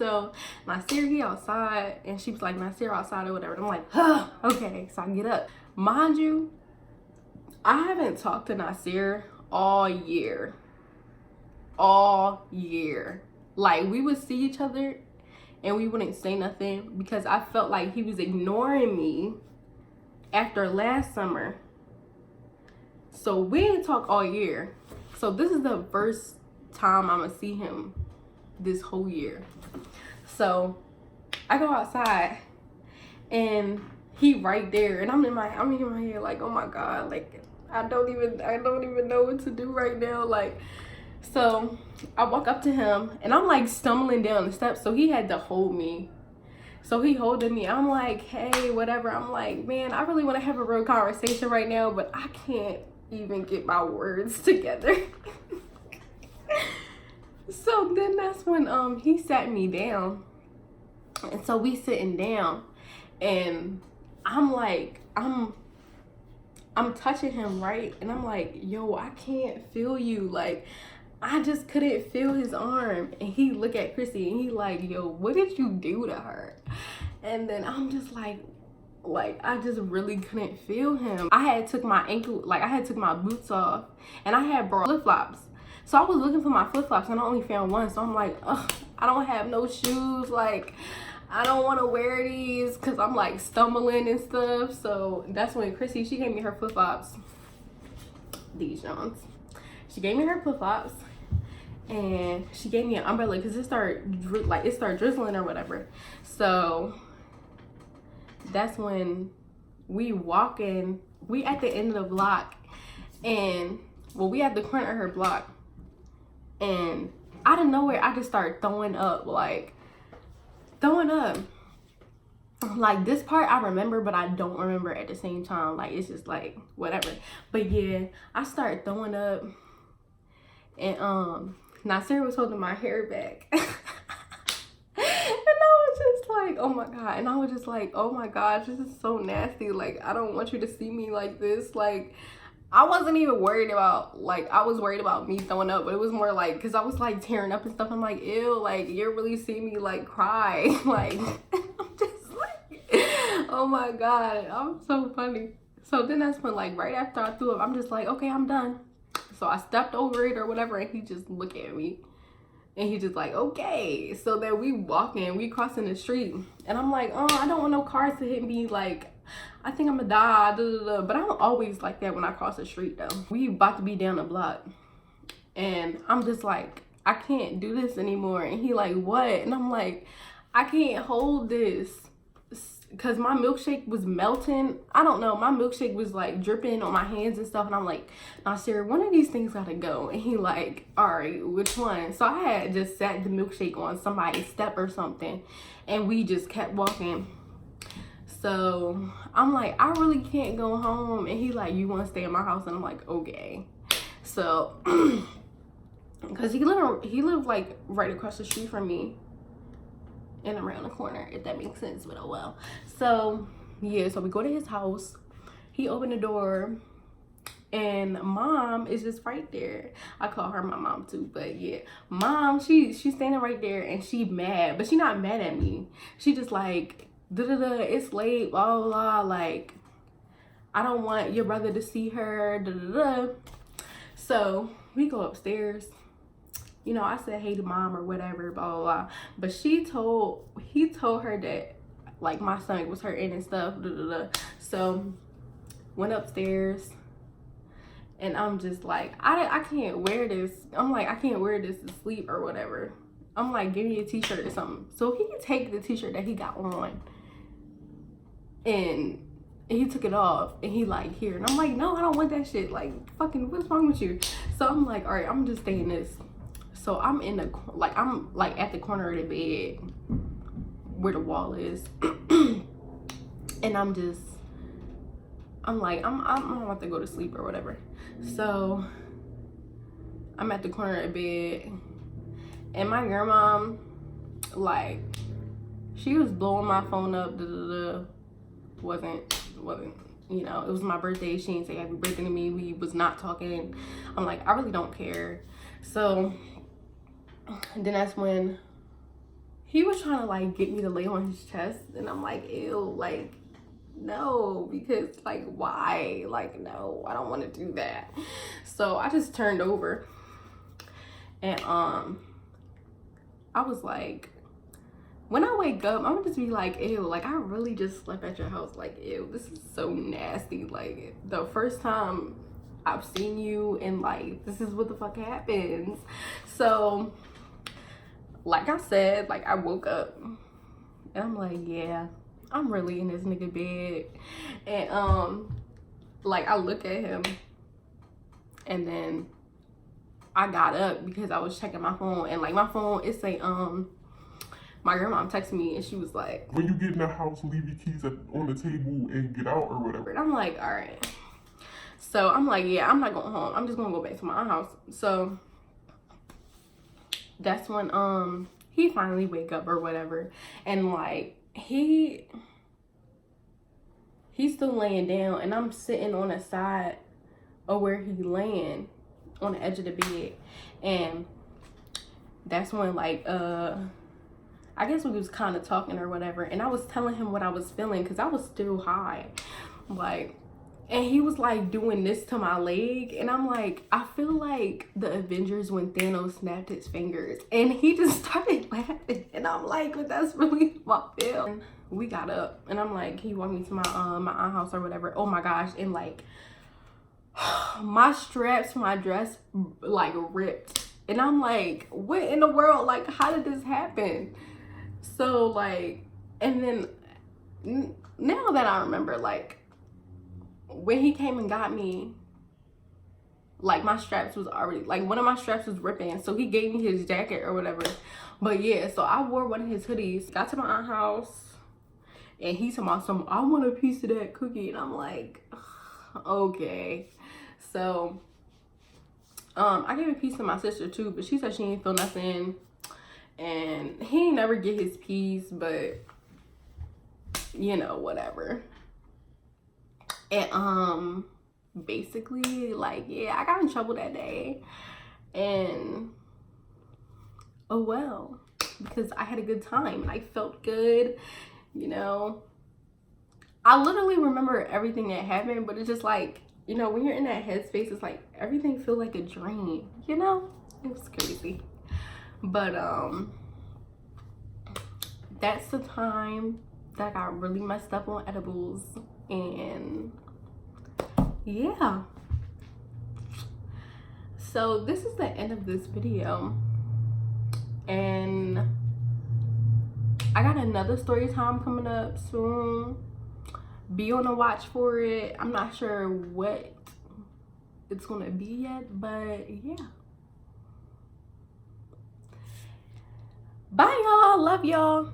So Nasir, he outside, and she was like, Nasir outside or whatever. And I'm like, huh, okay. So I get up. Mind you, I haven't talked to Nasir all year. All year. Like, we would see each other and we wouldn't say nothing because I felt like he was ignoring me after last summer. So we didn't talk all year. So this is the first time I'm gonna see him this whole year. So I go outside and he right there, and I'm in my head like, oh my god, like I don't even know what to do right now. Like, so I walk up to him and I'm like stumbling down the steps, so he had to hold me. So he holding me. I'm like, hey, whatever. I'm like, man, I really want to have a real conversation right now, but I can't even get my words together. So then that's when he sat me down, and so we sitting down, and I'm like, I'm touching him, right? And I'm like, yo, I can't feel you. Like, I just couldn't feel his arm. And he look at Chrissy and he like, yo, what did you do to her? And then I'm just like I just really couldn't feel him. I had took my boots off, and I had brought flip-flops. So I was looking for my flip-flops and I only found one. So I'm like, ugh, I don't have no shoes. Like, I don't want to wear these because I'm like stumbling and stuff. So that's when Chrissy, she gave me her flip-flops. These Jones. She gave me her flip-flops, and she gave me an umbrella because it started drizzling or whatever. So that's when we walking. We at the end of the block, and well, we at the corner of her block, and out of nowhere I just started throwing up. Like this part I remember, but I don't remember at the same time. Like, it's just like whatever. But yeah, I started throwing up, and Nasir was holding my hair back. And I was just like, oh my god. And I was just like, oh my gosh, this is so nasty. Like, I don't want you to see me like this. Like, I wasn't even worried about, like, I was worried about me throwing up, but it was more like, because I was like tearing up and stuff. I'm like, ew, like, you're really seeing me like cry. Like, I'm just like, oh my god, I'm so funny. So then that's when, like, right after I threw up, I'm just like, okay, I'm done. So I stepped over it or whatever, and he just looked at me. And he just like, okay. So then we crossing the street. And I'm like, oh, I don't want no cars to hit me. Like, I think I'm gonna die. But I'm always like that when I cross the street, though. We about to be down the block. And I'm just like, I can't do this anymore. And he like, what? And I'm like, I can't hold this. Because my milkshake was melting. I don't know. My milkshake was like dripping on my hands and stuff. And I'm like, Nasir, one of these things gotta go. And he like, all right, which one? So I had just sat the milkshake on somebody's step or something. And we just kept walking. So I'm like, I really can't go home. And he like, you want to stay in my house? And I'm like, okay. So, because he lived like right across the street from me. And around the corner, if that makes sense, but oh well. So yeah, so we go to his house. He opened the door, and mom is just right there. I call her my mom too, but yeah, mom, she's standing right there, and she mad, but she not mad at me. She just like, it's late, blah blah blah. Like, I don't want your brother to see her. So we go upstairs. You know, I said hey to mom or whatever, blah blah blah. But he told her that like my stomach was hurting and stuff. So went upstairs, and I'm just like, I can't wear this. I'm like, I can't wear this to sleep or whatever. I'm like, give me a t-shirt or something. So he take the t-shirt that he got on, and he took it off, and he like, here. And I'm like, no, I don't want that shit. Like, fucking, what's wrong with you? So I'm like, all right, I'm just staying this. So I'm in the, like, I'm like at the corner of the bed where the wall is. And I'm like, I'm about to go to sleep or whatever. So I'm at the corner of the bed, and my grandma, like, she was blowing my phone up. Wasn't, you know, it was my birthday. She didn't say happy birthday to me. We was not talking. I'm like, I really don't care. So then that's when he was trying to like get me to lay on his chest, and I'm like, ew, like, no, because like, why? Like, no, I don't want to do that. So I just turned over, and I was like, when I wake up, I'm gonna just be like, ew, like, I really just slept at your house. Like, ew, this is so nasty. Like, the first time I've seen you, and like, this is what the fuck happens. So like I said, like, I woke up and I'm like, yeah, I'm really in this nigga bed. And like, I look at him, and then I got up because I was checking my phone, and like, my phone, it say my grandma texted me, and she was like, when you get in the house, leave your keys on the table and get out or whatever. And I'm like, all right. So I'm like, yeah, I'm not going home, I'm just gonna go back to my house. So that's when he finally wake up or whatever, and like, he's still laying down, and I'm sitting on the side of where he laying on the edge of the bed. And that's when like I guess we was kind of talking or whatever, and I was telling him what I was feeling because I was still high, like, and he was like doing this to my leg, and I'm like, I feel like the Avengers when Thanos snapped his fingers, and he just started laughing, and I'm like, but that's really how I feel. And we got up, and I'm like, he walked me to my my aunt's house or whatever. Oh my gosh, and like, my straps, my dress like ripped, and I'm like, what in the world? Like, how did this happen? So like, and then now that I remember, like, when he came and got me, like, my straps was already, like, one of my straps was ripping, so he gave me his jacket or whatever. But yeah, so I wore one of his hoodies, got to my aunt's house, and he told me, I want a piece of that cookie, and I'm like, okay. So I gave a piece to my sister too, but she said she didn't feel nothing, and he ain't never get his piece, but you know, whatever. And basically, like, yeah, I got in trouble that day, and oh well, because I had a good time and I felt good, you know. I literally remember everything that happened, but it's just like, you know, when you're in that headspace, it's like everything feels like a dream, you know. It was crazy. But that's the time that I got really messed up on edibles. And yeah, so this is the end of this video, and I got another story time coming up soon. Be on the watch for it. I'm not sure what it's gonna be yet, but yeah. Bye y'all, love y'all.